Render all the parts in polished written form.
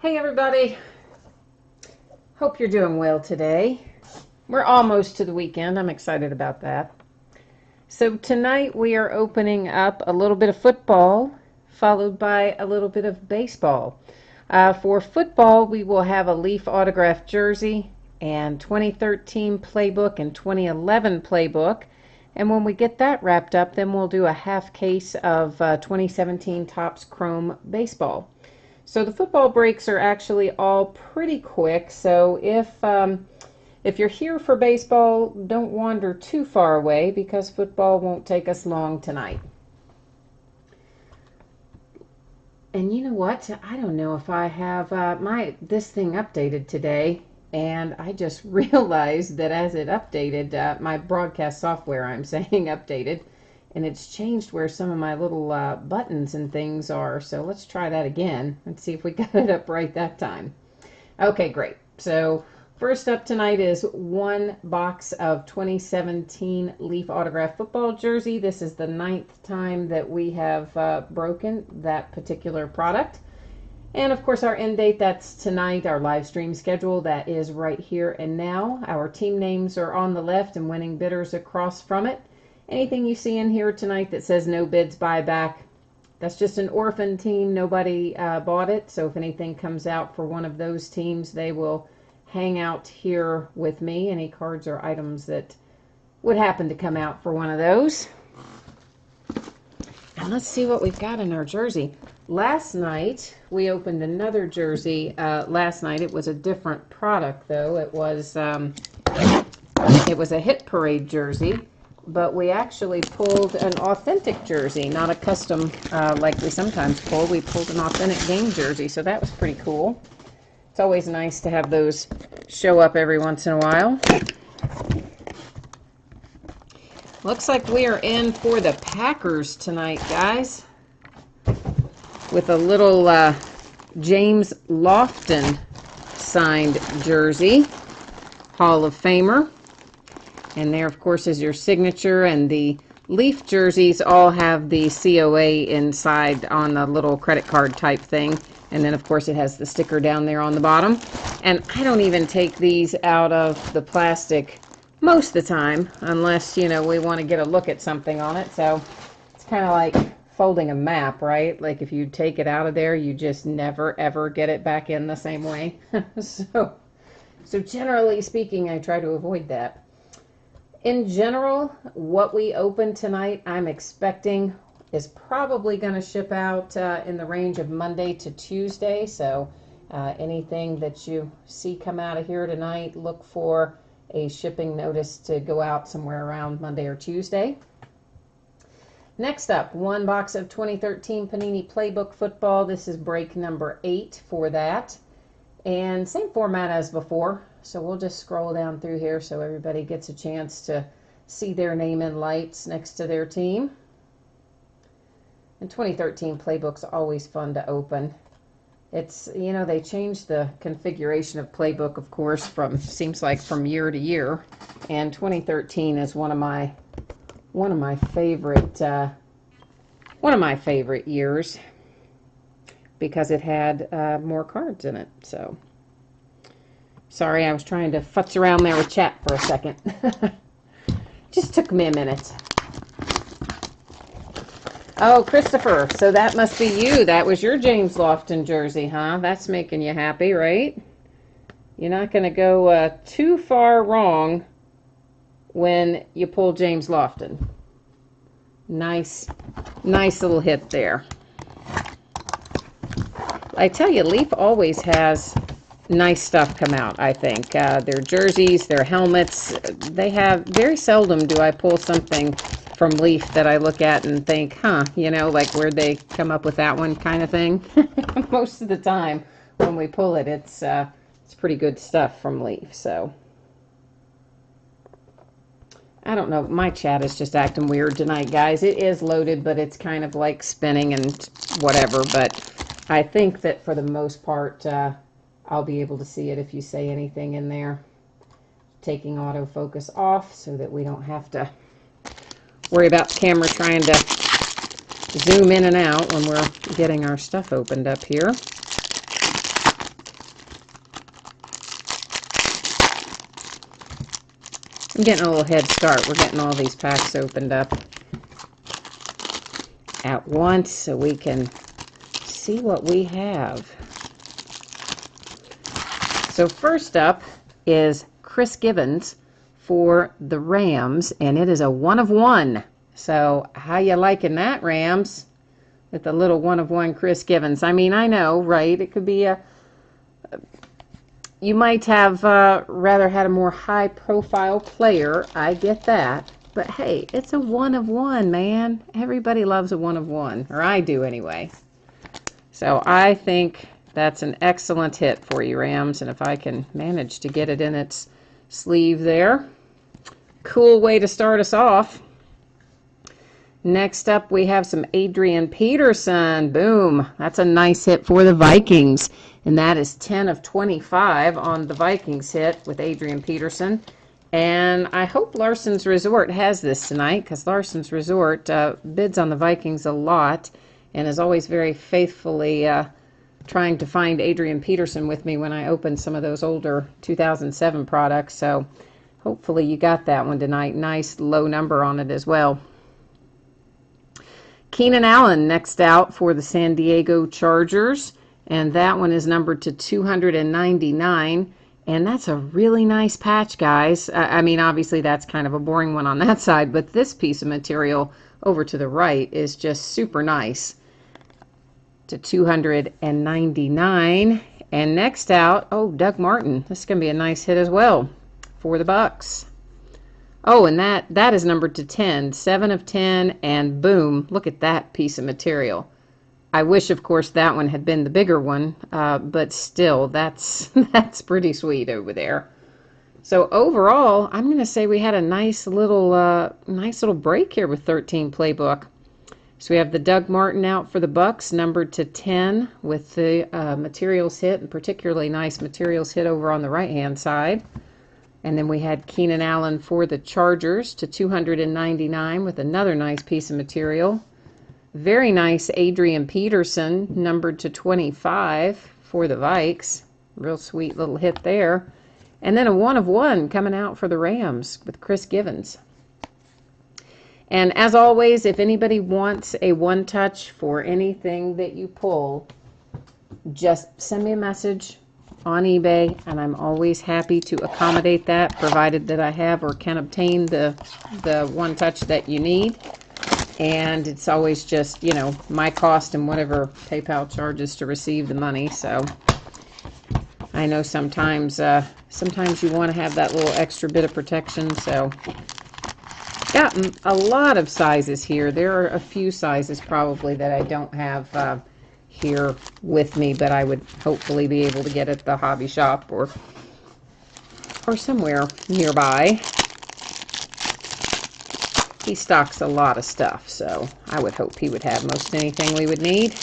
Hey everybody, hope you're doing well today. We're almost to the weekend. I'm excited about that. So tonight we are opening up a little bit of football followed by a little bit of baseball. For football, we will have a Leaf autographed jersey and 2013 playbook and 2011 playbook. And when we get that wrapped up, then we'll do a half case of 2017 Topps Chrome baseball. So the football breaks are actually all pretty quick. So if you're here for baseball, don't wander too far away because football won't take us long tonight. And you know what? I don't know if I have this thing updated today, and I just realized that as it updated, my broadcast software, I'm saying updated, and it's changed where some of my little buttons and things are. So let's try that again and see if we got it up right that time. Okay, great. So first up tonight is one box of 2017 Leaf autographed football jersey. This is the 9th time that we have broken that particular product. And of course our end date, that's tonight. Our live stream schedule, that is right here and now. Our team names are on the left and winning bidders across from it. Anything you see in here tonight that says no bids buyback, that's just an orphan team. Nobody bought it. So if anything comes out for one of those teams, they will hang out here with me. Any cards or items that would happen to come out for one of those. And let's see what we've got in our jersey. Last night, we opened another jersey. Last night, it was a different product, though. It was a Hit Parade jersey. But we actually pulled an authentic jersey, not a custom like we sometimes pull. We pulled an authentic game jersey, so that was pretty cool. It's always nice to have those show up every once in a while. Looks like we are in for the Packers tonight, guys, with a little James Lofton signed jersey, Hall of Famer. And there, of course, is your signature, and the Leaf jerseys all have the COA inside on the little credit card type thing. And then, of course, it has the sticker down there on the bottom. And I don't even take these out of the plastic most of the time, unless, you know, we want to get a look at something on it. So it's kind of like folding a map, right? Like if you take it out of there, you just never, ever get it back in the same way. So generally speaking, I try to avoid that. In general, what we open tonight, I'm expecting is probably going to ship out in the range of Monday to Tuesday. So anything that you see come out of here tonight, look for a shipping notice to go out somewhere around Monday or Tuesday. Next up, one box of 2013 Panini Playbook Football. This is break number 8 for that. And same format as before. So we'll just scroll down through here so everybody gets a chance to see their name in lights next to their team. And 2013 Playbook's always fun to open. It's, you know, they changed the configuration of Playbook, of course, seems like from year to year. And 2013 is one of my favorite years because it had more cards in it. So sorry, I was trying to futz around there with chat for a second. Just took me a minute. Oh, Christopher, so that must be you. That was your James Lofton jersey, huh? That's making you happy, right? You're not going to go too far wrong when you pull James Lofton. Nice little hit there. I tell you, Leaf always has nice stuff come out, I think. Their jerseys, their helmets, they have, very seldom do I pull something from Leaf that I look at and think, huh, you know, like where'd they come up with that one kind of thing. Most of the time when we pull it, it's pretty good stuff from Leaf. So I don't know, my chat is just acting weird tonight, guys. It is loaded, but it's kind of like spinning and whatever. But I think that for the most part, I'll be able to see it if you say anything in there. Taking autofocus off so that we don't have to worry about the camera trying to zoom in and out when we're getting our stuff opened up here. I'm getting a little head start. We're getting all these packs opened up at once so we can see what we have. So first up is Chris Givens for the Rams, and it is a 1 of 1. So how you liking that, Rams? With the little 1 of 1 Chris Givens. I mean, I know, right? It could be you might have rather had a more high profile player. I get that. But hey, it's a 1 of 1, man. Everybody loves a 1 of 1, or I do anyway. So I think that's an excellent hit for you, Rams. And if I can manage to get it in its sleeve there. Cool way to start us off. Next up, we have some Adrian Peterson. Boom. That's a nice hit for the Vikings. And that is 10 of 25 on the Vikings hit with Adrian Peterson. And I hope Larson's Resort has this tonight, because Larson's Resort bids on the Vikings a lot and is always very faithfully trying to find Adrian Peterson with me when I open some of those older 2007 products. So hopefully you got that one tonight. Nice low number on it as well. Keenan Allen next out for the San Diego Chargers, and that one is numbered to 299, and that's a really nice patch, guys. I mean, obviously that's kind of a boring one on that side, but this piece of material over to the right is just super nice. To 299, and next out, oh, Doug Martin. This is going to be a nice hit as well for the Bucks. Oh, and that is numbered to 10, 7 of 10, and boom, look at that piece of material. I wish, of course, that one had been the bigger one, but still, that's pretty sweet over there. So overall, I'm going to say we had a nice little break here with 13 Playbook. So we have the Doug Martin out for the Bucks, numbered to 10, with the materials hit, and particularly nice materials hit over on the right-hand side. And then we had Keenan Allen for the Chargers to 299 with another nice piece of material. Very nice Adrian Peterson, numbered to 25 for the Vikes. Real sweet little hit there. And then a 1 of 1 coming out for the Rams with Chris Givens. And as always, if anybody wants a one-touch for anything that you pull, just send me a message on eBay, and I'm always happy to accommodate that, provided that I have or can obtain the one touch that you need. And it's always just, you know, my cost and whatever PayPal charges to receive the money. So I know sometimes you want to have that little extra bit of protection. So got a lot of sizes here. There are a few sizes probably that I don't have here with me, but I would hopefully be able to get at the hobby shop or somewhere nearby. He stocks a lot of stuff, so I would hope he would have most anything we would need.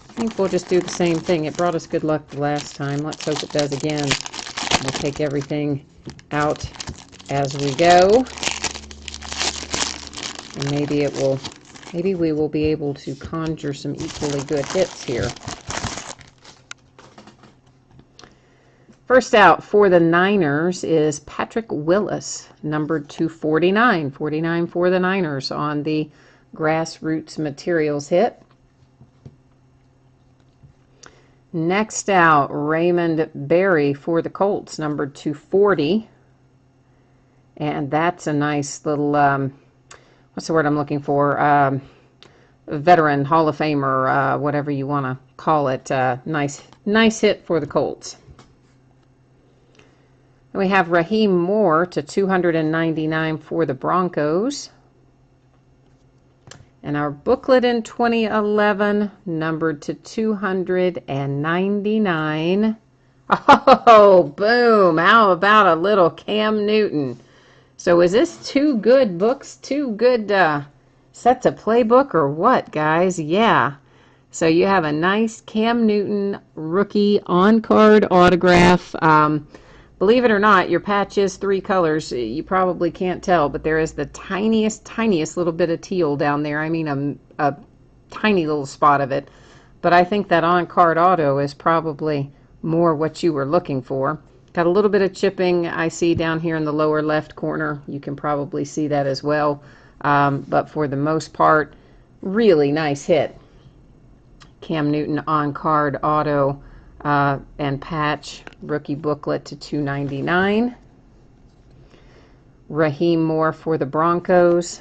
I think we'll just do the same thing. It brought us good luck the last time. Let's hope it does again. We'll take everything out as we go. And maybe we will be able to conjure some equally good hits here. First out for the Niners is Patrick Willis, numbered to 49. 49 for the Niners on the Grassroots Materials hit. Next out, Raymond Berry for the Colts, numbered to 40. And that's a nice little, what's the word I'm looking for? Veteran, Hall of Famer, whatever you want to call it. Nice hit for the Colts. And we have Raheem Moore to 299 for the Broncos. And our booklet in 2011, numbered to 299. Oh, boom. How about a little Cam Newton? So is this two good books, two good sets of Playbook or what, guys? Yeah. So you have a nice Cam Newton rookie on-card autograph. Believe it or not, your patch is 3 colors. You probably can't tell, but there is the tiniest little bit of teal down there. I mean, a tiny little spot of it. But I think that on-card auto is probably more what you were looking for. Got a little bit of chipping I see down here in the lower left corner. You can probably see that as well. But for the most part, really nice hit. Cam Newton on card auto and patch rookie booklet to $2.99. Raheem Moore for the Broncos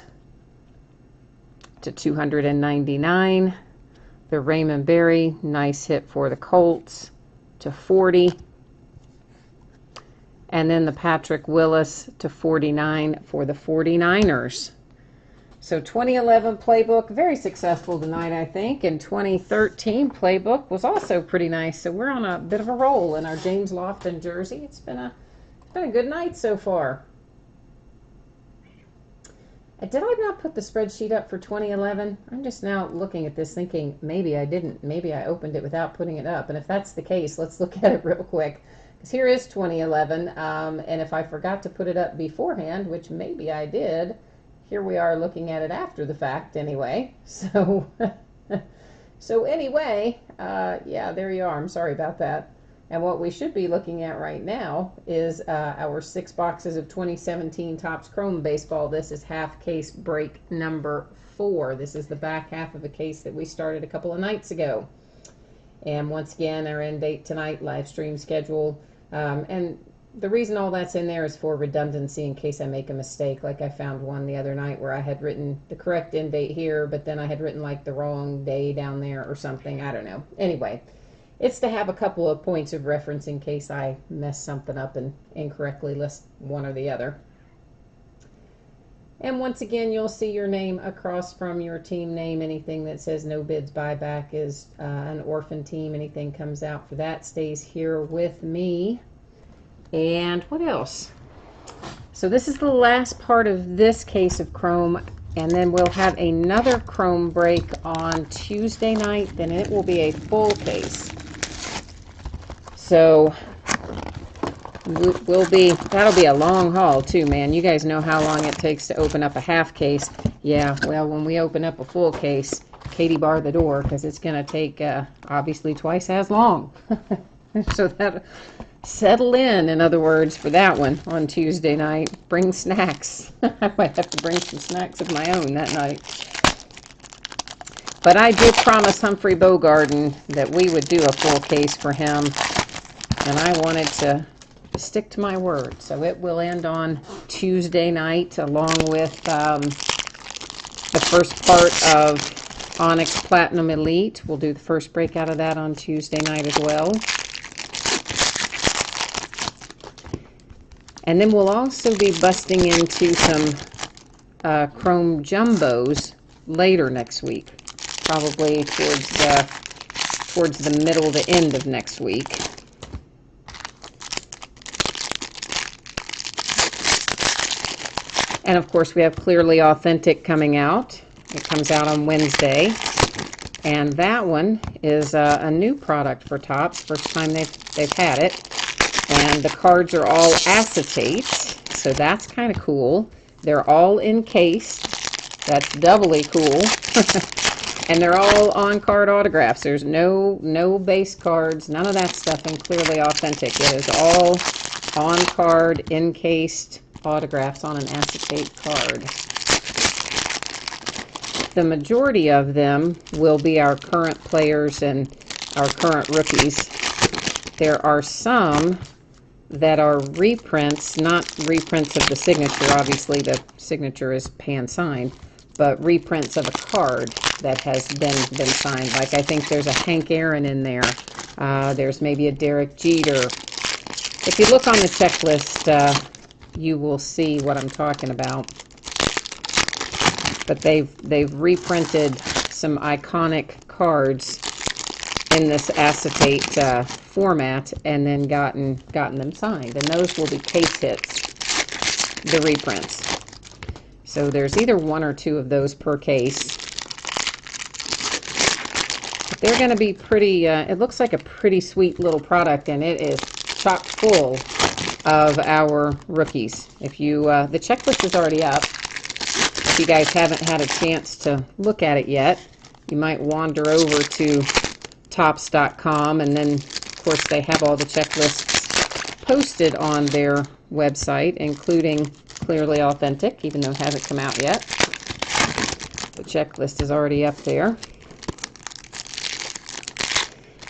to $299. The Raymond Berry, nice hit for the Colts to $40. And then the Patrick Willis to $49 for the 49ers. So 2011 playbook, very successful tonight, I think. And 2013 playbook was also pretty nice. So we're on a bit of a roll in our James Lofton jersey. It's been a good night so far. Did I not put the spreadsheet up for 2011? I'm just now looking at this thinking maybe I didn't. Maybe I opened it without putting it up. And if that's the case, let's look at it real quick. Because here is 2011. And if I forgot to put it up beforehand, which maybe I did, here we are looking at it after the fact anyway. So, anyway, yeah, there you are. I'm sorry about that. And what we should be looking at right now is our 6 boxes of 2017 Topps Chrome Baseball. This is half case break number 4. This is the back half of a case that we started a couple of nights ago. And once again, our end date tonight, live stream schedule. And the reason all that's in there is for redundancy in case I make a mistake. Like I found one the other night where I had written the correct end date here, but then I had written like the wrong day down there or something. I don't know. Anyway. It's to have a couple of points of reference in case I mess something up and incorrectly list one or the other. And once again, you'll see your name across from your team name. Anything that says no bids buyback is an orphan team. Anything comes out for that stays here with me. And what else? So this is the last part of this case of Chrome. And then we'll have another Chrome break on Tuesday night. Then it will be a full case. So that'll be a long haul too, man. You guys know how long it takes to open up a half case. Yeah, well, when we open up a full case, Katie bar the door because it's going to take obviously twice as long. So that settle in other words, for that one on Tuesday night. Bring snacks. I might have to bring some snacks of my own that night. But I did promise Humphrey Bogarden that we would do a full case for him. And I wanted to stick to my word. So it will end on Tuesday night along with the first part of Onyx Platinum Elite. We'll do the first break out of that on Tuesday night as well. And then we'll also be busting into some Chrome Jumbos later next week. Probably towards the middle to end of next week. And of course we have Clearly Authentic coming out. It comes out on Wednesday. And that one is a new product for Topps. First time they've had it. And the cards are all acetate. So that's kind of cool. They're all encased. That's doubly cool. And they're all on-card autographs. There's no base cards, none of that stuff in Clearly Authentic. It is all on-card, encased autographs on an acetate card. The majority of them will be our current players and our current rookies. There are some that are reprints, not reprints of the signature. Obviously, the signature is pan-signed, but reprints of a card that has been signed. Like I think there's a Hank Aaron in there. There's maybe a Derek Jeter. If you look on the checklist, you will see what I'm talking about. But they've reprinted some iconic cards in this acetate format and then gotten them signed. And those will be case hits, the reprints. So there's either one or two of those per case. But they're going to be pretty, it looks like a pretty sweet little product, and it is chock full of our rookies. If you, the checklist is already up. If you guys haven't had a chance to look at it yet, you might wander over to Topps.com and then course, they have all the checklists posted on their website, including Clearly Authentic, even though it hasn't come out yet. The checklist is already up there.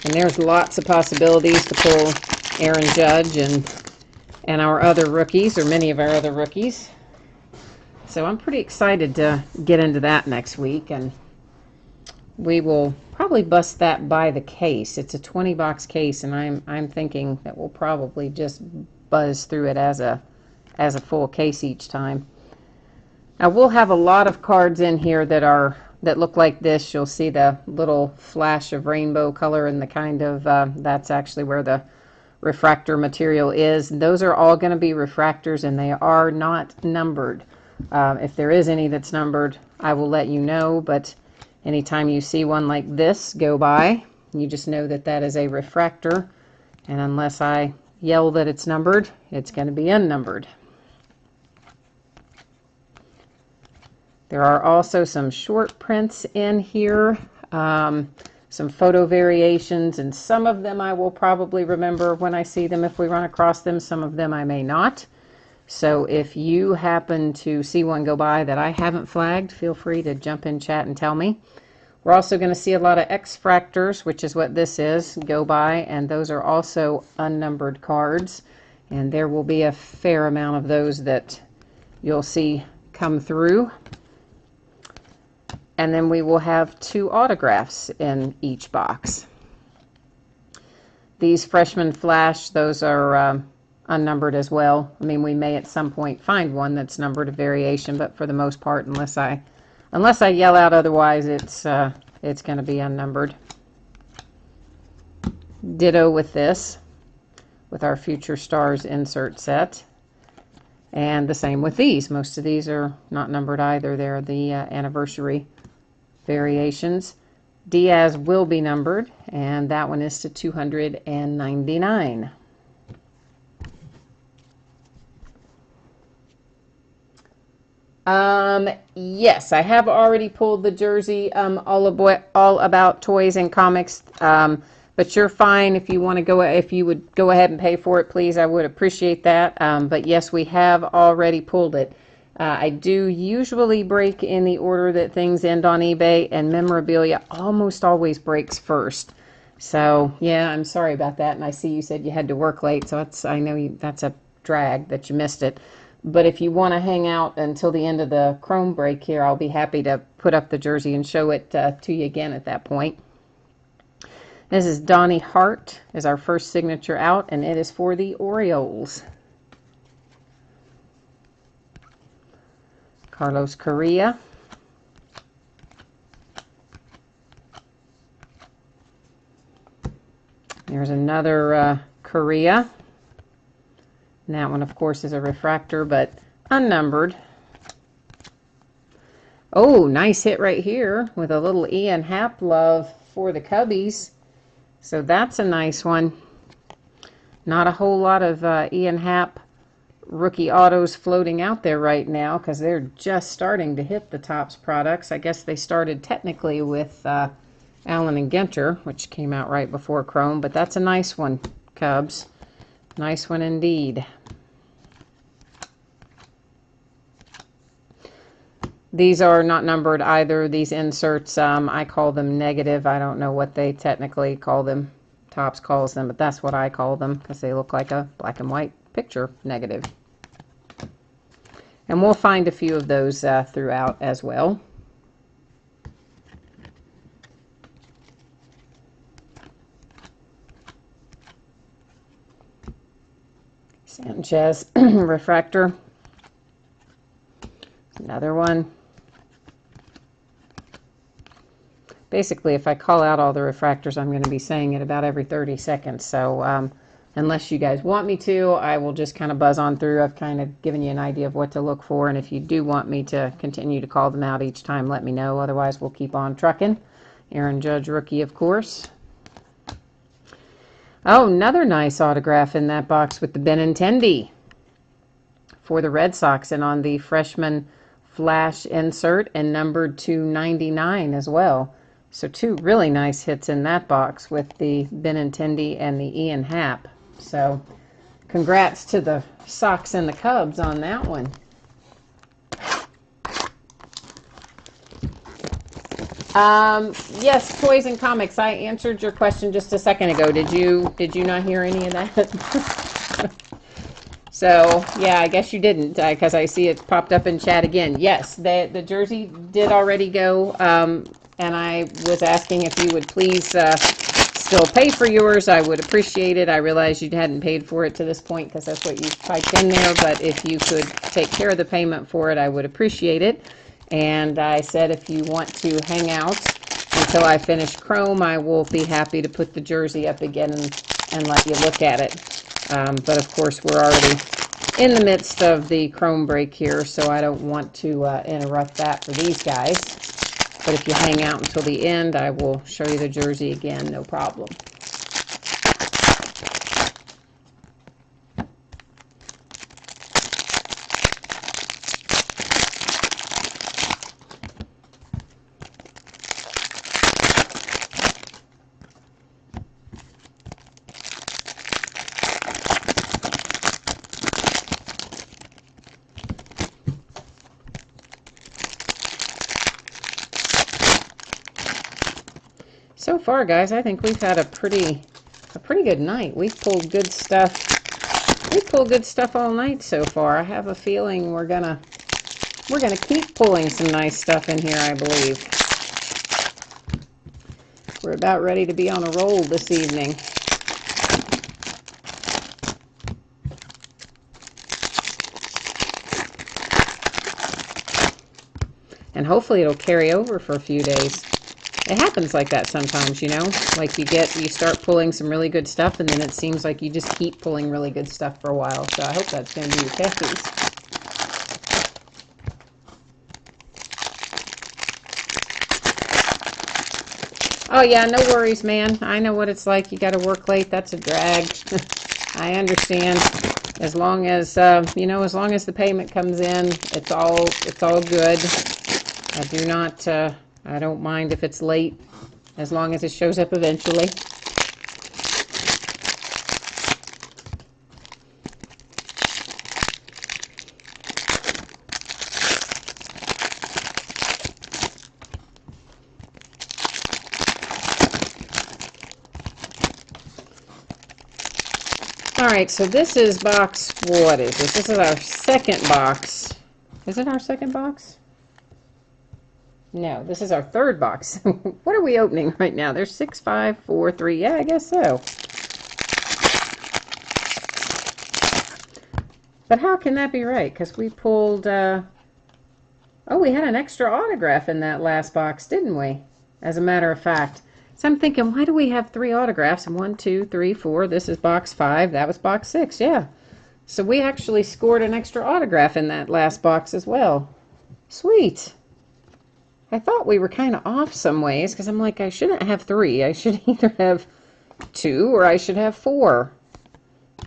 And there's lots of possibilities to pull Aaron Judge and our other rookies, or many of our other rookies. So I'm pretty excited to get into that next week, and we will probably bust that by the case. It's a 20-box case, and I'm thinking that we'll probably just buzz through it as a full case each time. Now we'll have a lot of cards in here that look like this. You'll see the little flash of rainbow color and the kind of that's actually where the refractor material is. Those are all going to be refractors, and they are not numbered. If there is any that's numbered, I will let you know, but anytime you see one like this go by, you just know that that is a refractor, and unless I yell that it's numbered, it's going to be unnumbered. There are also some short prints in here, some photo variations, and some of them I will probably remember when I see them if we run across them. Some of them I may not. So if you happen to see one go by that I haven't flagged, feel free to jump in chat and tell me. We're also going to see a lot of X-fractors, which is what this is, go by, and those are also unnumbered cards. And there will be a fair amount of those that you'll see come through. And then we will have 2 autographs in each box. These Freshman Flash, those are unnumbered as well. I mean, we may at some point find one that's numbered, a variation, but for the most part, unless I yell out otherwise, it's going to be unnumbered. Ditto with this, with our Future Stars insert set. And the same with these. Most of these are not numbered either. They're the anniversary variations. Diaz will be numbered, and that one is to 299. Yes, I have already pulled the jersey, all about toys and comics, but you're fine if you want to go, if you would go ahead and pay for it, please. I would appreciate that. But yes, we have already pulled it. I do usually break in the order that things end on eBay, and memorabilia almost always breaks first. So yeah, I'm sorry about that. And I see you said you had to work late, so I know that's a drag that you missed it. But if you want to hang out until the end of the Chrome break here, I'll be happy to put up the jersey and show it to you again at that point. This is Donnie Hart is our first signature out, and it is for the Orioles. Carlos Correa. There's another Correa. And that one, of course, is a refractor, but unnumbered. Oh, nice hit right here with a little Ian Happ love for the Cubbies. So that's a nice one. Not a whole lot of Ian Happ rookie autos floating out there right now because they're just starting to hit the Topps products. I guess they started technically with Allen and Ginter, which came out right before Chrome, but that's a nice one, Cubs. Nice one indeed. These are not numbered either. These inserts, I call them negative. I don't know what they technically call them. Topps calls them, but that's what I call them because they look like a black and white picture negative. And we'll find a few of those throughout as well. Sanchez refractor. Another one. Basically, if I call out all the refractors, I'm going to be saying it about every 30 seconds. So unless you guys want me to, I will just kind of buzz on through. I've kind of given you an idea of what to look for. And if you do want me to continue to call them out each time, let me know. Otherwise, we'll keep on trucking. Aaron Judge rookie, of course. Oh, another nice autograph in that box with the Benintendi for the Red Sox, and on the Freshman Flash insert and numbered to 99 as well. So two really nice hits in that box with the Benintendi and the Ian Happ. So congrats to the Sox and the Cubs on that one. Yes, Toys and Comics. I answered your question just a second ago. Did you not hear any of that? So yeah, I guess you didn't, because I see it popped up in chat again. Yes, the jersey did already go, and I was asking if you would please still pay for yours. I would appreciate it. I realized you hadn't paid for it to this point because that's what you typed in there, but if you could take care of the payment for it, I would appreciate it. And I said if you want to hang out until I finish Chrome, I will be happy to put the jersey up again and let you look at it. But of course, we're already in the midst of the Chrome break here, so I don't want to interrupt that for these guys. But if you hang out until the end, I will show you the jersey again, no problem. So far, guys, I think we've had a pretty good night. We've pulled good stuff. We've pulled good stuff all night so far. I have a feeling we're gonna keep pulling some nice stuff in here, I believe. We're about ready to be on a roll this evening. And hopefully it'll carry over for a few days. It happens like that sometimes, you know, like you start pulling some really good stuff and then it seems like you just keep pulling really good stuff for a while. So I hope that's going to be the case. Oh yeah, no worries, man. I know what it's like. You got to work late. That's a drag. I understand. As long as, you know, as long as the payment comes in, it's all good. I do not, I don't mind if it's late, as long as it shows up eventually. All right, so this is box, what is this? This is our second box. Is it our second box? No, this is our third box. What are we opening right now? There's 6, 5, 4, 3. Yeah, I guess so. But how can that be right? Because we pulled, oh, we had an extra autograph in that last box, didn't we? As a matter of fact. So I'm thinking, why do we have 3 autographs? And 1, 2, 3, 4. This is box 5. That was box 6. Yeah. So we actually scored an extra autograph in that last box as well. Sweet. I thought we were kind of off some ways because I'm like, I shouldn't have 3. I should either have 2 or I should have 4.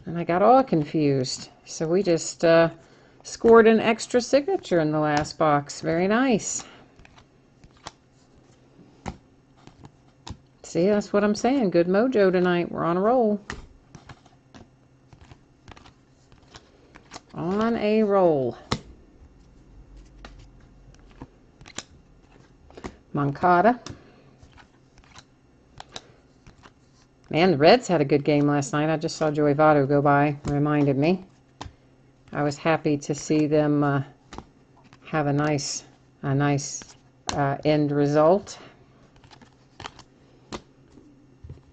And I got all confused. So we just scored an extra signature in the last box. Very nice. See, that's what I'm saying. Good mojo tonight. We're on a roll. On a roll. Moncada. Man, the Reds had a good game last night. I just saw Joey Votto go by. Reminded me. I was happy to see them have a nice end result.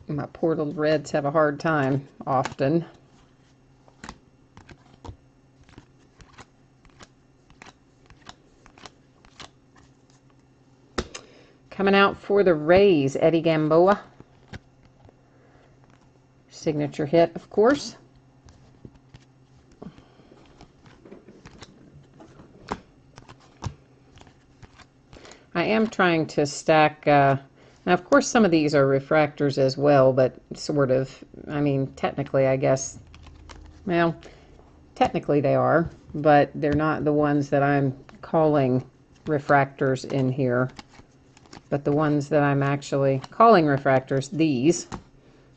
My poor little Reds have a hard time often. Coming out for the Rays, Eddie Gamboa. Signature hit, of course. I am trying to stack, now of course some of these are refractors as well, but sort of, I mean, technically I guess, well, technically they are, but they're not the ones that I'm calling refractors in here. But the ones that I'm actually calling refractors, these,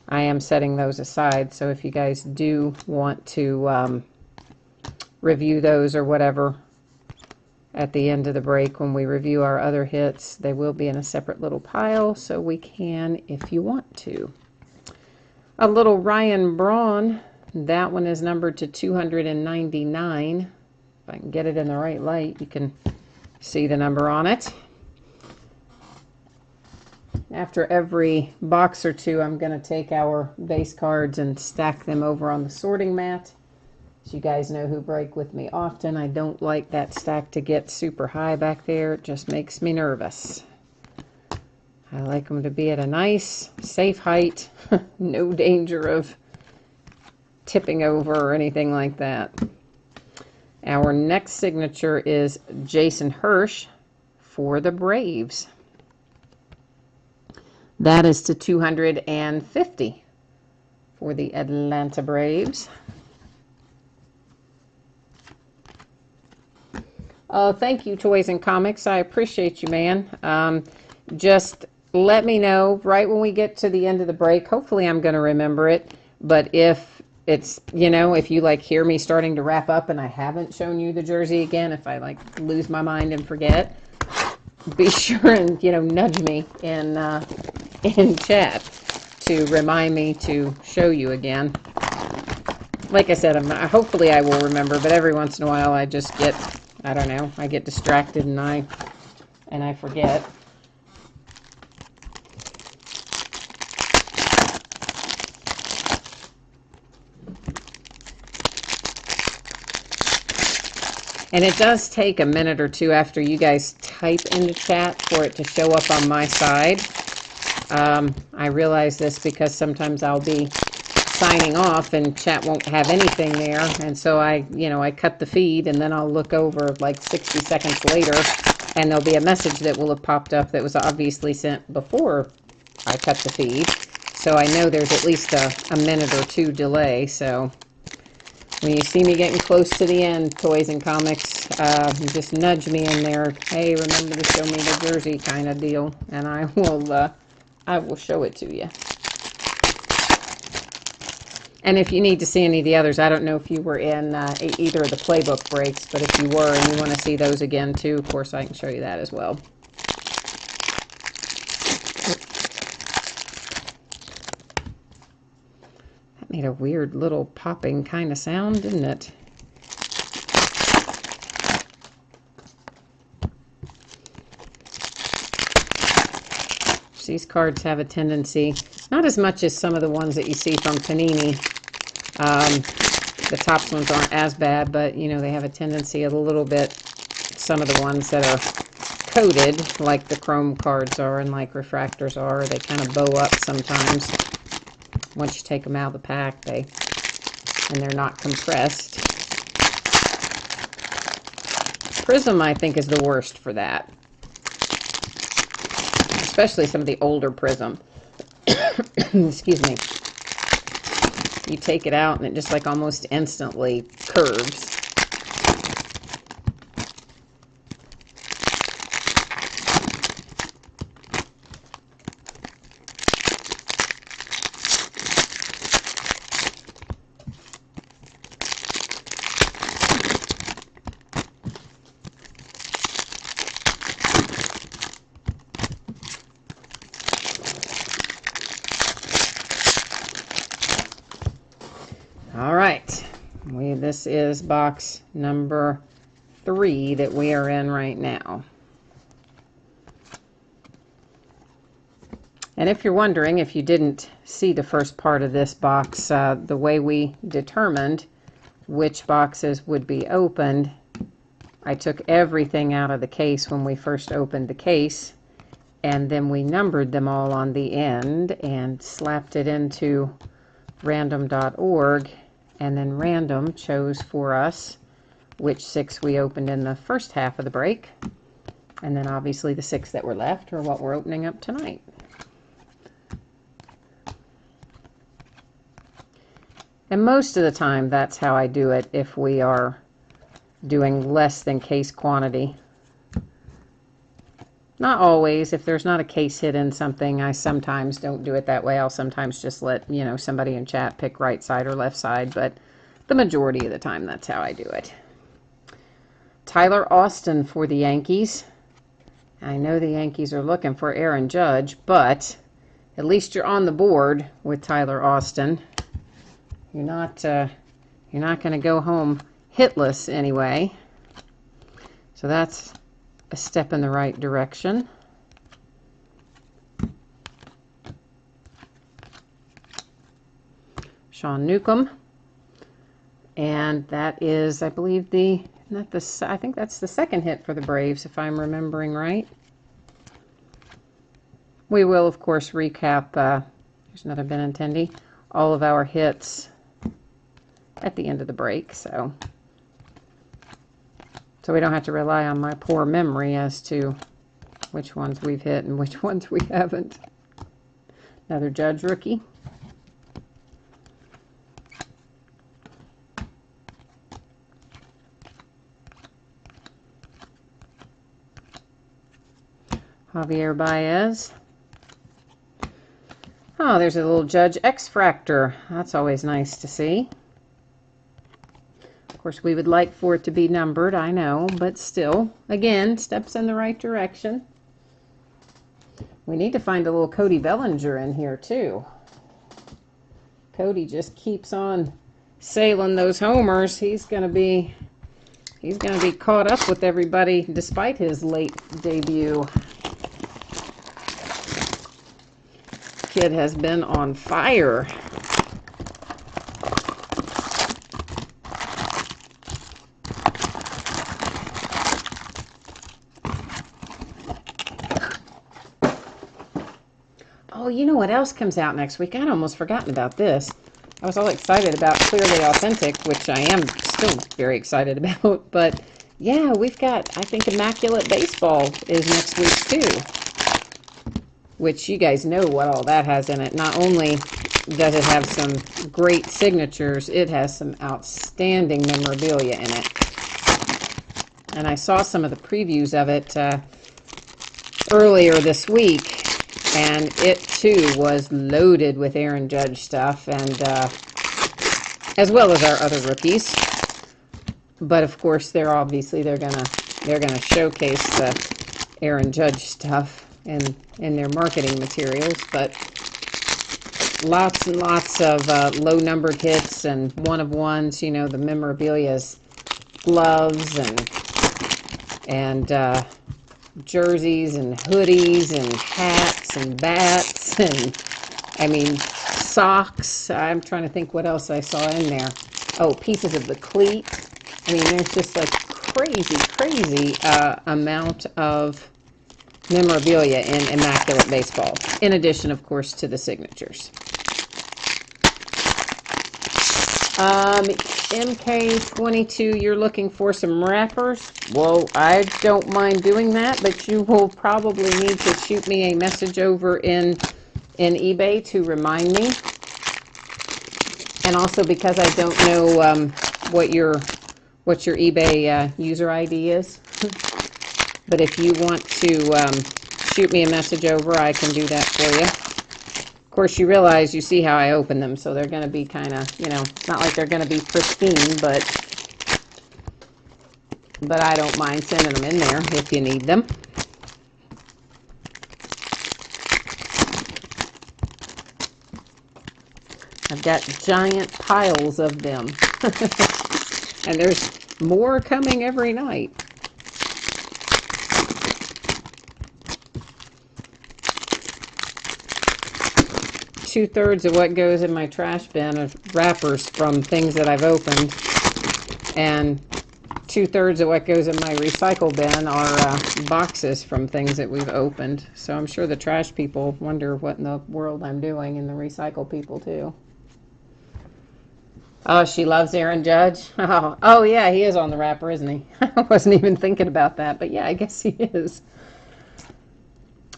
I am setting those aside. So if you guys do want to review those or whatever at the end of the break when we review our other hits, they will be in a separate little pile, so we can if you want to. A little Ryan Braun, that one is numbered to 299. If I can get it in the right light, you can see the number on it. After every box or two, I'm going to take our base cards and stack them over on the sorting mat. As you guys know who break with me often, I don't like that stack to get super high back there. It just makes me nervous. I like them to be at a nice, safe height. No danger of tipping over or anything like that. Our next signature is Jason Hirsch for the Braves. That is to 250 for the Atlanta Braves. Thank you, Toys and Comics. I appreciate you, man. Just let me know right when we get to the end of the break. Hopefully I'm going to remember it. But if it's, you know, if you like hear me starting to wrap up and I haven't shown you the jersey again, if I like lose my mind and forget, be sure and, you know, nudge me in chat to remind me to show you again. Like I said, hopefully I will remember, but every once in a while I just get, I don't know, I get distracted and I forget. And it does take a minute or two after you guys type into chat for it to show up on my side. I realize this because sometimes I'll be signing off and chat won't have anything there, and so I cut the feed and then I'll look over like 60 seconds later and there'll be a message that will have popped up that was obviously sent before I cut the feed. So I know there's at least a minute or two delay. So when you see me getting close to the end, Toys and Comics, just nudge me in there. Hey, remember to show me the jersey kind of deal, and I will show it to you. And if you need to see any of the others, I don't know if you were in either of the playbook breaks, but if you were and you want to see those again too, of course I can show you that as well. That made a weird little popping kind of sound, didn't it? These cards have a tendency, not as much as some of the ones that you see from Panini. The tops ones aren't as bad, but you know, they have a tendency a little bit, some of the ones that are coated, like the chrome cards are and like refractors are, they kind of bow up sometimes. Once you take them out of the pack, and they're not compressed. Prism, I think, is the worst for that. Especially some of the older Prism. Excuse me. You take it out and it just like almost instantly curves. All right, this is box number 3 that we are in right now. And if you're wondering, if you didn't see the first part of this box, the way we determined which boxes would be opened, I took everything out of the case when we first opened the case, and then we numbered them all on the end and slapped it into random.org, and then random chose for us which 6 we opened in the first half of the break, and then obviously the 6 that were left are what we're opening up tonight. And most of the time that's how I do it if we are doing less than case quantity. Not always. If there's not a case hit in something, I sometimes don't do it that way. I'll sometimes just let, you know, somebody in chat pick right side or left side, but the majority of the time, that's how I do it. Tyler Austin for the Yankees. I know the Yankees are looking for Aaron Judge, but at least you're on the board with Tyler Austin. You're not going to go home hitless anyway. So that's a step in the right direction. Sean Newcomb. And that is, I believe, I think that's the second hit for the Braves, if I'm remembering right. We will, of course, recap, there's another Benintendi, all of our hits at the end of the break, so we don't have to rely on my poor memory as to which ones we've hit and which ones we haven't. Another Judge rookie. Javier Baez. Oh, there's a little Judge X-Fractor. That's always nice to see. Of course, we would like for it to be numbered, I know, but still, again, steps in the right direction. We need to find a little Cody Bellinger in here, too. Cody just keeps on sailing those homers. He's going to be caught up with everybody despite his late debut. Kid has been on fire. Oh, you know what else comes out next week? I'd almost forgotten about this. I was all excited about Clearly Authentic, which I am still very excited about. But yeah, we've got, I think, Immaculate Baseball is next week too. Which you guys know what all that has in it. Not only does it have some great signatures, it has some outstanding memorabilia in it. And I saw some of the previews of it earlier this week. And it, too, was loaded with Aaron Judge stuff, and as well as our other rookies. But, of course, they're gonna showcase the Aaron Judge stuff in their marketing materials. But lots and lots of low-numbered hits and one-of-ones. You know, the memorabilia's gloves and jerseys and hoodies and hats and bats and, I mean, socks. I'm trying to think what else I saw in there. Oh, pieces of the cleat. I mean, there's just a crazy amount of memorabilia in Immaculate Baseball, in addition, of course, to the signatures. MK22, you're looking for some wrappers? Well, I don't mind doing that, but you will probably need to shoot me a message over in eBay to remind me. And also because I don't know what your eBay user ID is. But if you want to shoot me a message over, I can do that for you. Of course, you see how I open them, so they're going to be kind of, you know, it's not like they're going to be pristine, but I don't mind sending them in there if you need them. I've got giant piles of them, and there's more coming every night. Two-thirds of what goes in my trash bin are wrappers from things that I've opened, and two-thirds of what goes in my recycle bin are boxes from things that we've opened. So I'm sure the trash people wonder what in the world I'm doing, and the recycle people too. Oh, she loves Aaron Judge. Oh yeah, he is on the wrapper, isn't he? I wasn't even thinking about that, but yeah, I guess he is.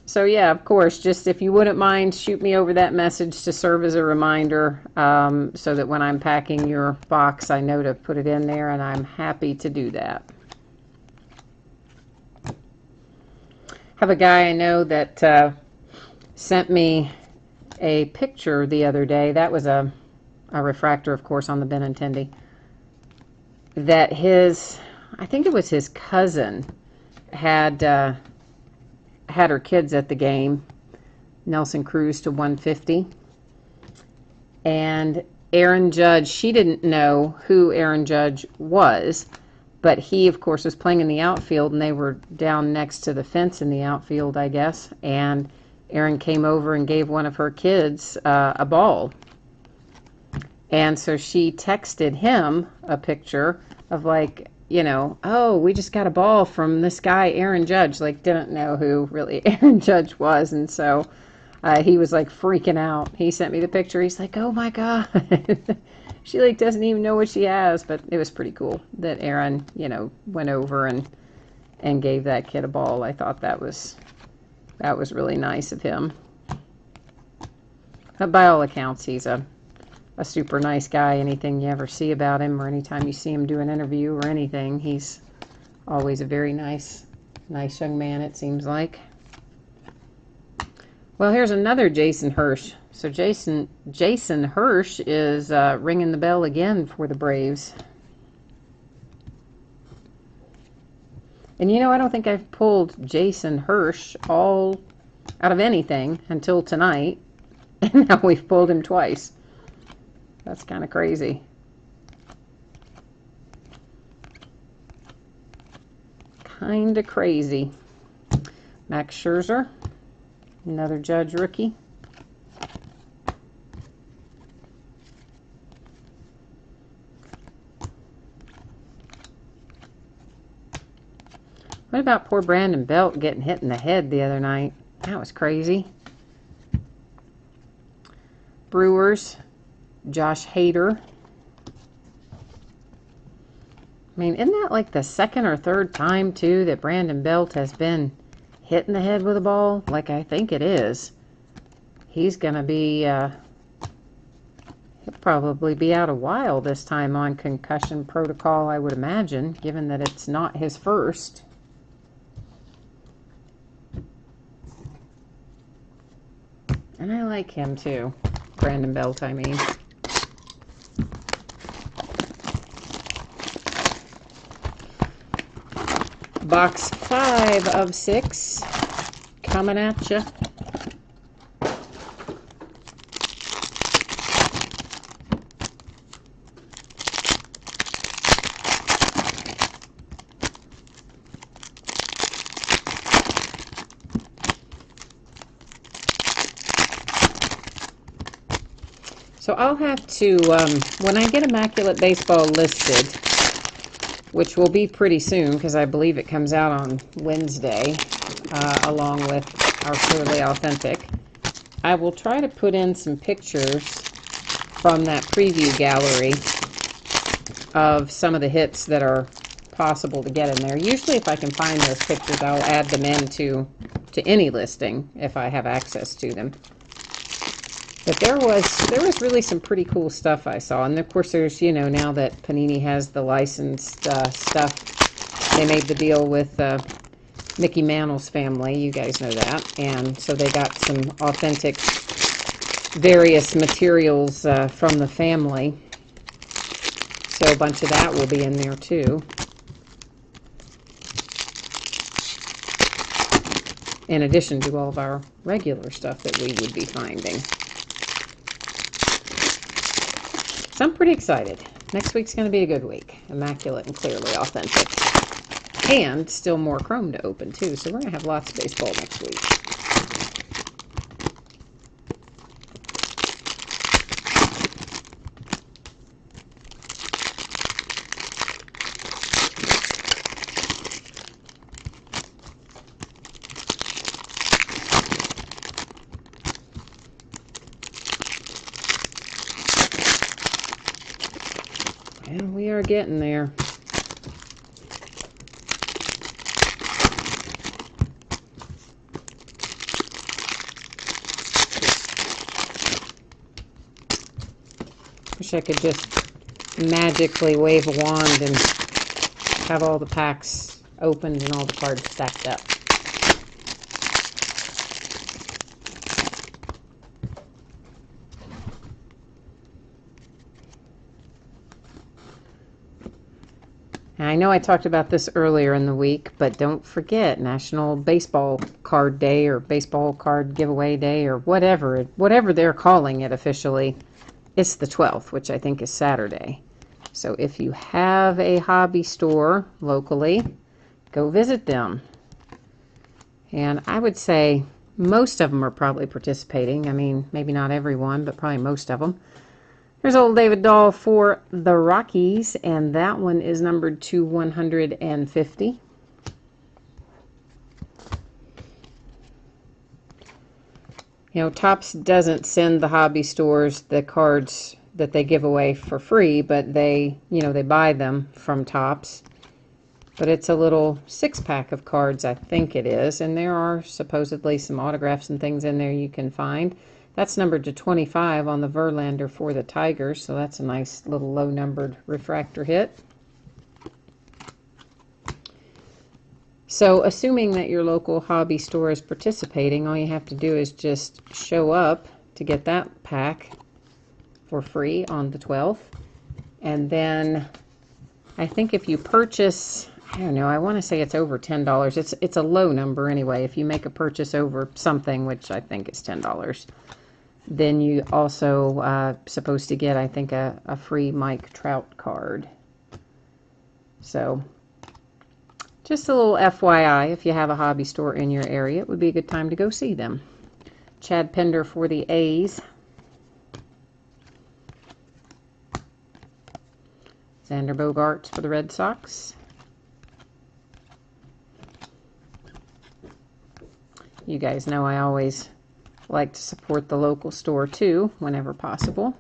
So yeah, of course, just if you wouldn't mind, shoot me over that message to serve as a reminder, so that when I'm packing your box, I know to put it in there, and I'm happy to do that. Have a guy I know that sent me a picture the other day. That was a refractor, of course, on the Benintendi. That I think it was his cousin, had her kids at the game. Nelson Cruz to 150. And Aaron Judge, she didn't know who Aaron Judge was, but he, of course, was playing in the outfield, and they were down next to the fence in the outfield, I guess. And Aaron came over and gave one of her kids a ball. And so she texted him a picture of, like, you know, oh, we just got a ball from this guy, Aaron Judge. Like, didn't know who really Aaron Judge was. And so he was, like, freaking out. He sent me the picture. He's like, oh, my God. She, like, doesn't even know what she has. But it was pretty cool that Aaron, you know, went over and gave that kid a ball. I thought that was really nice of him. But by all accounts, he's a super nice guy. Anything you ever see about him, or anytime you see him do an interview or anything, he's always a very nice young man, it seems like. Well, here's another Jason Hirsch. So Jason Hirsch is ringing the bell again for the Braves. And you know, I don't think I've pulled Jason Hirsch all out of anything until tonight. And now we've pulled him twice. That's kind of crazy. Kind of crazy. Max Scherzer, another Judge rookie. What about poor Brandon Belt getting hit in the head the other night? That was crazy. Brewers, Josh Hader. I mean, isn't that like the second or third time, too, that Brandon Belt has been hit in the head with a ball? Like, I think it is. He's going to be, he'll probably be out a while this time on concussion protocol, I would imagine, given that it's not his first. And I like him, too. Brandon Belt, I mean. Box 5 of 6 coming at you. So I'll have to, when I get Immaculate Baseball listed, which will be pretty soon because I believe it comes out on Wednesday, along with our Clearly Authentic, I will try to put in some pictures from that preview gallery of some of the hits that are possible to get in there. Usually if I can find those pictures, I'll add them into any listing if I have access to them. But there was really some pretty cool stuff I saw. And of course there's, you know, now that Panini has the licensed stuff, they made the deal with Mickey Mantle's family. You guys know that. And so they got some authentic various materials from the family. So a bunch of that will be in there too. In addition to all of our regular stuff that we would be finding. So I'm pretty excited. Next week's going to be a good week. Immaculate and Clearly Authentic. And still more Chrome to open, too. So we're going to have lots of baseball next week. And we are getting there. Wish I could just magically wave a wand and have all the packs opened and all the cards stacked up. I know I talked about this earlier in the week, but don't forget National Baseball Card Day or Baseball Card Giveaway Day or whatever they're calling it officially. It's the 12th, which I think is Saturday. So if you have a hobby store locally, go visit them. And I would say most of them are probably participating. I mean, maybe not everyone, but probably most of them. Here's old David Dahl for the Rockies, and that one is numbered to 150. You know, Topps doesn't send the hobby stores the cards that they give away for free, but they buy them from Topps. But it's a little 6-pack of cards, I think it is, and there are supposedly some autographs and things in there you can find. That's numbered to 25 on the Verlander for the Tigers, so that's a nice little low-numbered refractor hit. So assuming that your local hobby store is participating, all you have to do is just show up to get that pack for free on the 12th. And then I think if you purchase, I don't know, I want to say it's over $10. It's a low number anyway. If you make a purchase over something, which I think is $10, then you also supposed to get, I think, a free Mike Trout card. So just a little FYI, if you have a hobby store in your area, it would be a good time to go see them. Chad Pender for the A's. Xander Bogaerts for the Red Sox. You guys know I always like to support the local store too, whenever possible.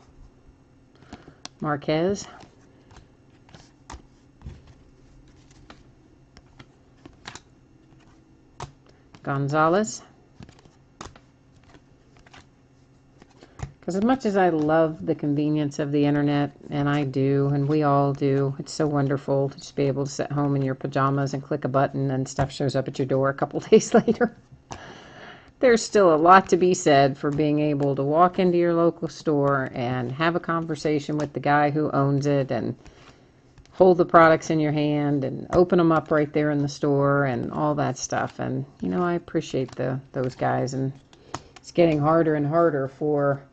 Marquez. Gonzalez. Because as much as I love the convenience of the internet, and I do, and we all do, it's so wonderful to just be able to sit home in your pajamas and click a button and stuff shows up at your door a couple days later. There's still a lot to be said for being able to walk into your local store and have a conversation with the guy who owns it and hold the products in your hand and open them up right there in the store and all that stuff. And, you know, I appreciate those guys, and it's getting harder and harder for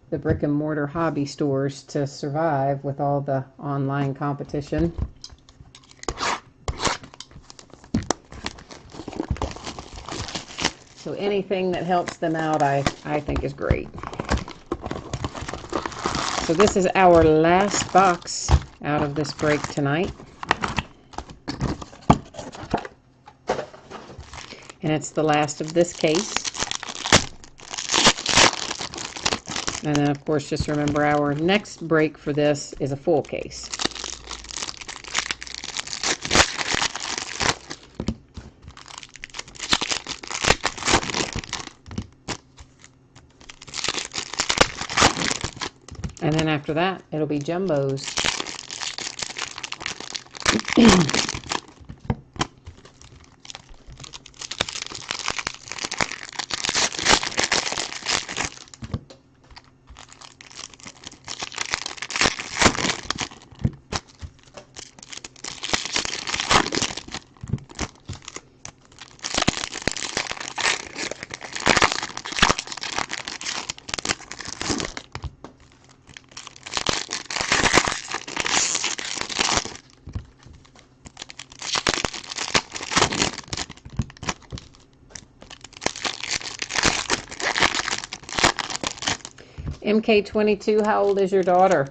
the brick and mortar hobby stores to survive with all the online competition. So anything that helps them out, I think is great. So this is our last box out of this break tonight. And it's the last of this case. And then, of course, just remember our next break for this is a full case. And then after that, it'll be jumbos. MK22, how old is your daughter?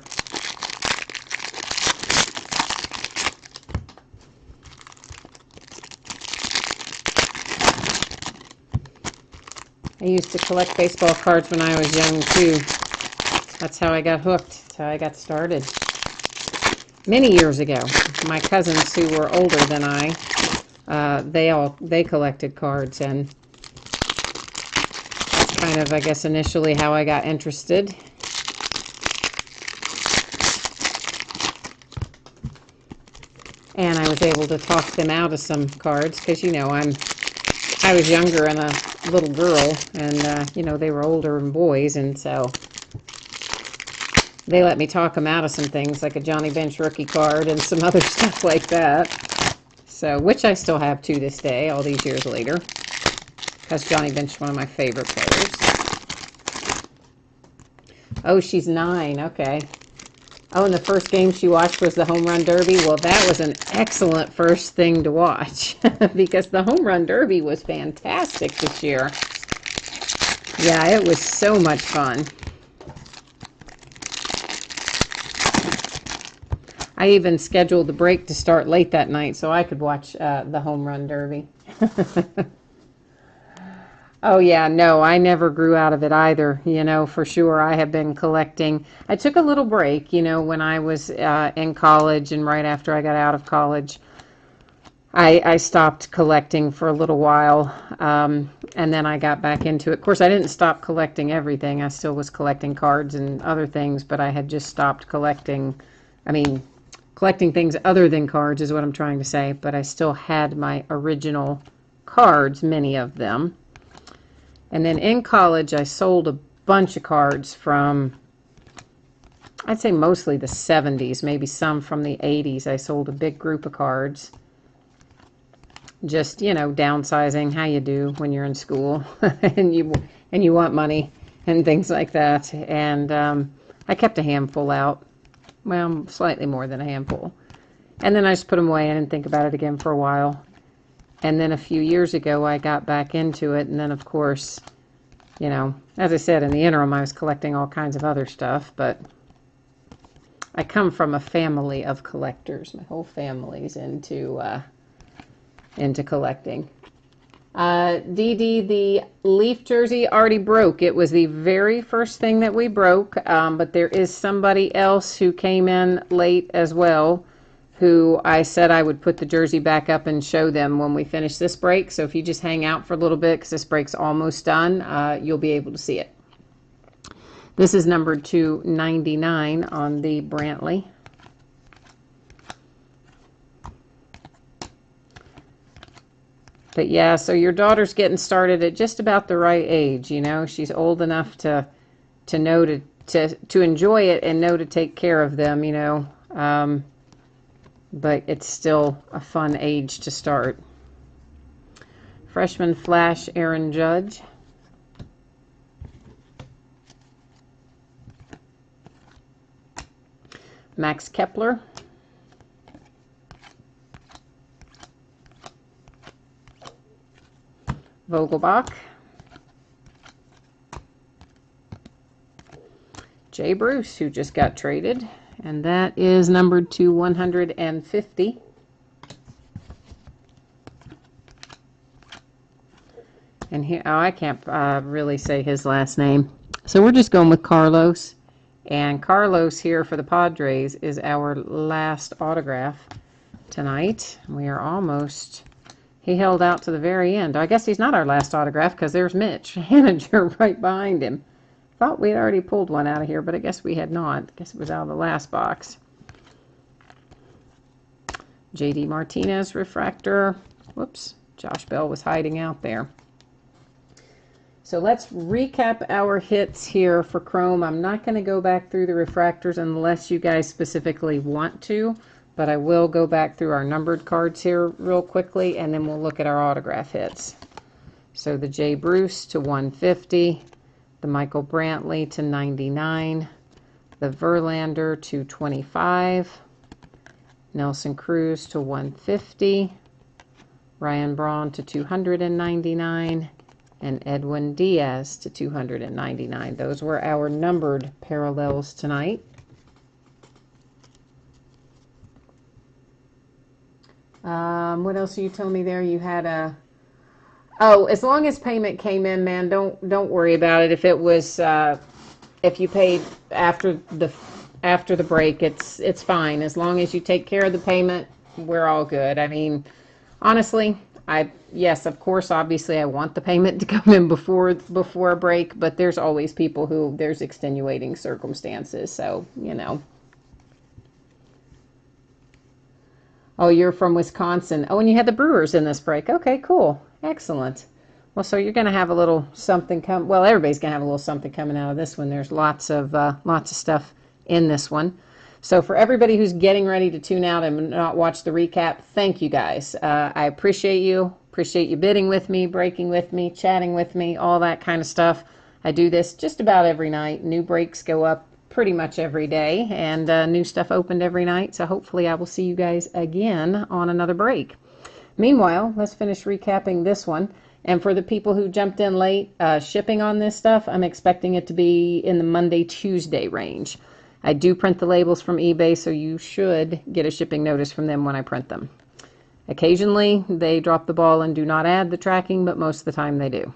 I used to collect baseball cards when I was young too. That's how I got hooked. That's how I got started. Many years ago. My cousins who were older than I, they collected cards, and that's kind of, I guess, initially how I got interested. And I was able to talk them out of some cards because, you know, I was younger and a little girl, and you know, they were older and boys, and so they let me talk them out of some things, like a Johnny Bench rookie card and some other stuff like that. So, which I still have to this day, all these years later, because Johnny Bench is one of my favorite players. Oh, she's 9. Okay. Oh, and the first game she watched was the Home Run Derby. Well, that was an excellent first thing to watch because the Home Run Derby was fantastic this year. Yeah, it was so much fun. I even scheduled the break to start late that night so I could watch the Home Run Derby. Oh, yeah, no, I never grew out of it either, you know, for sure. I have been collecting. I took a little break, you know, when I was in college and right after I got out of college. I stopped collecting for a little while, and then I got back into it. Of course, I didn't stop collecting everything. I still was collecting cards and other things, but I had just stopped collecting. I mean, collecting things other than cards is what I'm trying to say, but I still had my original cards, many of them. And then in college, I sold a bunch of cards from, I'd say mostly the 70s, maybe some from the 80s. I sold a big group of cards. Just, you know, downsizing, how you do when you're in school and you want money and things like that. And I kept a handful out. Well, slightly more than a handful. And then I just put them away. I didn't think about it again for a while. And then a few years ago, I got back into it. And then, of course, you know, as I said, in the interim, I was collecting all kinds of other stuff. But I come from a family of collectors. My whole family's into collecting. Dee Dee, the Leaf jersey already broke. It was the very first thing that we broke. But there is somebody else who came in late as well, who I said I would put the jersey back up and show them when we finish this break. So if you just hang out for a little bit, because this break's almost done, you'll be able to see it. This is numbered to 99 on the Brantley. But yeah, so your daughter's getting started at just about the right age, you know. She's old enough to know to enjoy it and know to take care of them, you know. But it's still a fun age to start. Freshman Flash, Aaron Judge. Max Kepler. Vogelbach. Jay Bruce, who just got traded. And that is numbered to 150. And here, oh, I can't really say his last name. So we're just going with Carlos. And Carlos here for the Padres is our last autograph tonight. We are almost, he held out to the very end. I guess he's not our last autograph because there's Mitch Haniger right behind him. Thought we had already pulled one out of here, but I guess we had not. I guess it was out of the last box. J.D. Martinez refractor. Whoops, Josh Bell was hiding out there. So let's recap our hits here for Chrome. I'm not going to go back through the refractors unless you guys specifically want to, but I will go back through our numbered cards here real quickly, and then we'll look at our autograph hits. So the Jay Bruce to 150. The Michael Brantley to 99, the Verlander to 25, Nelson Cruz to 150, Ryan Braun to 299, and Edwin Diaz to 299. Those were our numbered parallels tonight. What else are you telling me there? You had a... Oh, as long as payment came in, man, don't worry about it. If it was, if you paid after the break, it's fine. As long as you take care of the payment, we're all good. I mean, honestly, yes, of course, obviously, I want the payment to come in before a break, but there's always people who there's extenuating circumstances, so you know. Oh, you're from Wisconsin. Oh, and you had the Brewers in this break. Okay, cool. Excellent. Well, so you're going to have a little something come. Well, everybody's going to have a little something coming out of this one. There's lots of stuff in this one. So for everybody who's getting ready to tune out and not watch the recap, thank you guys. I appreciate you. Appreciate you bidding with me, breaking with me, chatting with me, all that kind of stuff. I do this just about every night. New breaks go up pretty much every day, and new stuff opened every night. So hopefully I will see you guys again on another break. Meanwhile, let's finish recapping this one. And for the people who jumped in late, shipping on this stuff, I'm expecting it to be in the Monday, Tuesday range. I do print the labels from eBay, so you should get a shipping notice from them when I print them. Occasionally, they drop the ball and do not add the tracking, but most of the time they do.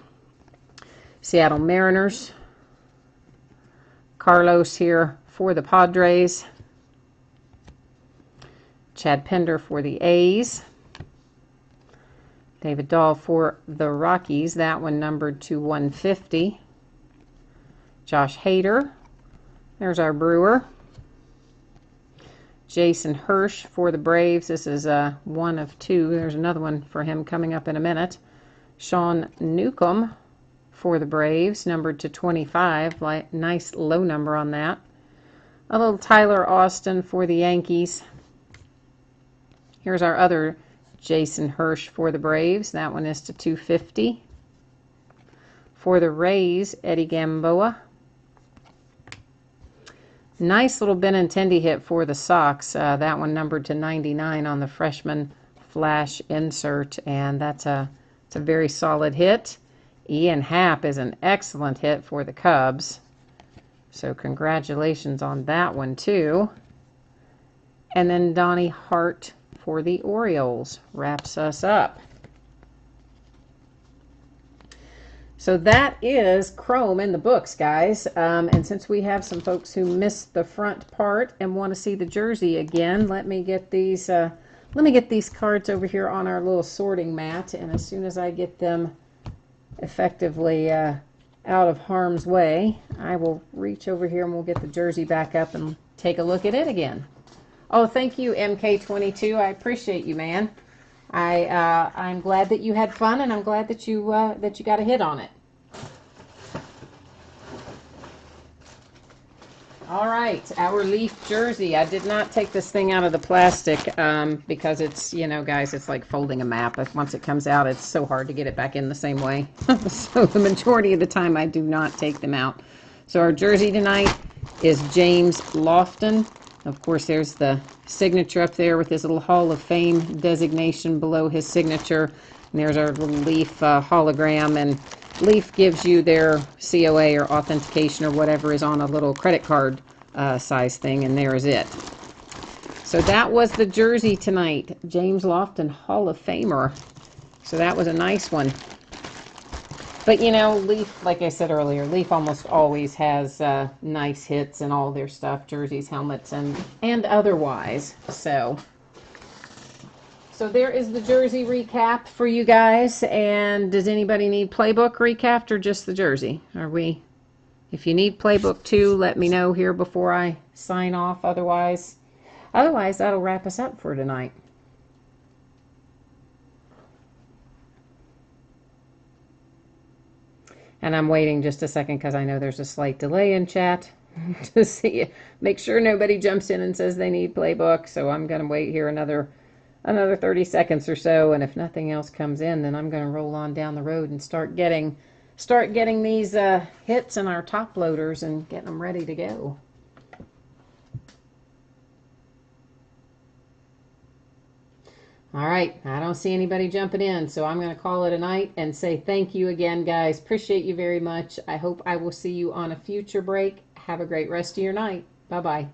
Seattle Mariners. Carlos here for the Padres. Chad Pender for the A's. David Dahl for the Rockies. That one numbered to 150. Josh Hader. There's our Brewer. Jason Hirsch for the Braves. This is one of two. There's another one for him coming up in a minute. Sean Newcomb for the Braves, numbered to 25. Nice low number on that. A little Tyler Austin for the Yankees. Here's our other Jason Hirsch for the Braves. That one is to 250. For the Rays, Eddie Gamboa. Nice little Benintendi hit for the Sox. That one numbered to 99 on the freshman flash insert, and it's a very solid hit. Ian Happ is an excellent hit for the Cubs, so congratulations on that one too. And then Donnie Hart for the Orioles wraps us up. So that is Chrome in the books, guys. And since we have some folks who missed the front part and want to see the jersey again, let me get these cards over here on our little sorting mat. And as soon as I get them effectively out of harm's way, I will reach over here and we'll get the jersey back up and take a look at it again. Oh, thank you, MK22. I appreciate you, man. I'm glad that you had fun, and I'm glad that you got a hit on it. All right, our Leaf jersey. I did not take this thing out of the plastic because it's, you know, guys, it's like folding a map. Once it comes out, it's so hard to get it back in the same way. So the majority of the time, I do not take them out. So our jersey tonight is James Lofton. Of course, there's the signature up there with his little Hall of Fame designation below his signature. And there's our little Leaf hologram. And Leaf gives you their COA or authentication or whatever is on a little credit card size thing. And there is it. So that was the jersey tonight. James Lofton, Hall of Famer. So that was a nice one. But, you know, Leaf, like I said earlier, Leaf almost always has nice hits in all their stuff, jerseys, helmets, and otherwise. So there is the jersey recap for you guys. And does anybody need playbook recapped or just the jersey? If you need playbook too, let me know here before I sign off. Otherwise, that'll wrap us up for tonight. And I'm waiting just a second because I know there's a slight delay in chat to see, make sure nobody jumps in and says they need playbook. So I'm going to wait here another 30 seconds or so. And if nothing else comes in, then I'm going to roll on down the road and start getting these hits in our top loaders and getting them ready to go. All right, I don't see anybody jumping in, so I'm going to call it a night and say thank you again, guys. Appreciate you very much. I hope I will see you on a future break. Have a great rest of your night. Bye-bye.